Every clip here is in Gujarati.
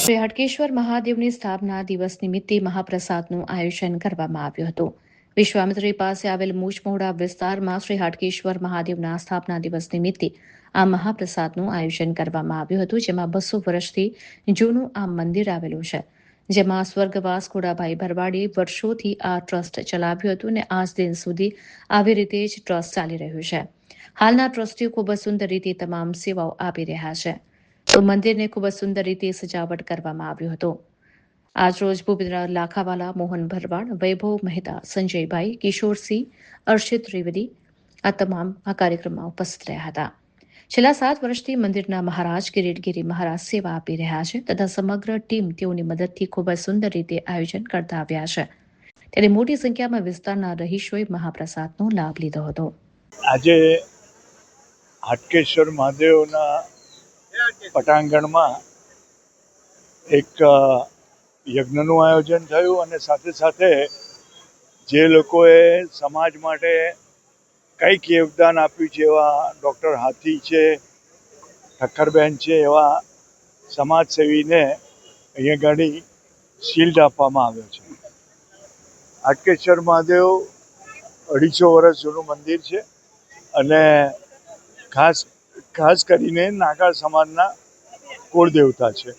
શ્રી હાટકેશ્વર મહાદેવની સ્થાપના દિવસ નિમિત્તે મહાપ્રસાદનું આયોજન કરવામાં આવ્યું હતું. વિશ્વામિત્રી પાસે આવેલ મૂછમોડા વિસ્તારમાં શ્રી હાટકેશ્વર મહાદેવના સ્થાપના દિવસ નિમિત્તે આ મહાપ્રસાદનું આયોજન કરવામાં આવ્યું હતું, જેમાં 200 વર્ષથી જૂનું આ મંદિર આવેલું છે, જેમાં સ્વર્ગવાસ ખોડાભાઈ ભરવાડે વર્ષોથી આ ટ્રસ્ટ ચલાવ્યું હતું અને આજ દિન સુધી આવી રીતે જ ટ્રસ્ટ ચાલી રહ્યું છે. હાલના ટ્રસ્ટીઓ ખૂબ જ સુંદર રીતે તમામ સેવાઓ આપી રહ્યા છે. તો મંદિરને ખૂબ જ સુંદર રીતે સજાવટ કરવામાં આવ્યું હતું. આજરોજ ભૂપેન્દ્ર લાખાવાલા, મોહન ભરવાડ, વૈભવ મહેતા, સંજયભાઈ, કિશોરસિંહ, અર્ષિત ત્રિવેદી આ તમામ આ કાર્યક્રમમાં ઉપસ્થિત રહ્યા હતા. છેલ્લા 7 વર્ષથી મંદિરના મહારાજ કિરીટગીરી મહારાજ સેવા આપી રહ્યા છે તથા સમગ્ર ટીમ તેઓની મદદથી ખૂબ જ સુંદર રીતે આયોજન કરતા આવ્યા છે. ત્યારે મોટી સંખ્યામાં વિસ્તારના રહીશોએ મહાપ્રસાદનો લાભ લીધો હતો. આજે હાટકેશ્વર મહાદેવના પટાંગણમાં એક યજ્ઞનું આયોજન થયું અને સાથે સાથે જે લોકોએ સમાજ માટે કંઈક યોગદાન આપ્યું છે એવા ડૉક્ટર હાથી છે, ઠક્કરબેન છે, એવા સમાજસેવીને અહીંયા ગાડી શિલ્ડ આપવામાં આવ્યો છે. હાટકેશ્વર મહાદેવ 250 વર્ષ જૂનું મંદિર છે અને ખાસ કરીને નાગા સમાજના કુળ દેવતા છે.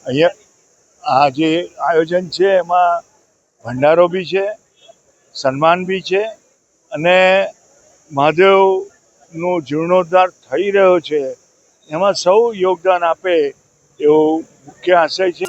અહીંયા આ જે આયોજન છે એમાં ભંડારો બી છે, સન્માન બી છે અને મહાદેવનો જીર્ણોદ્ધાર થઈ રહ્યો છે એમાં સૌ યોગદાન આપે એવો મુખ્ય આશય છે.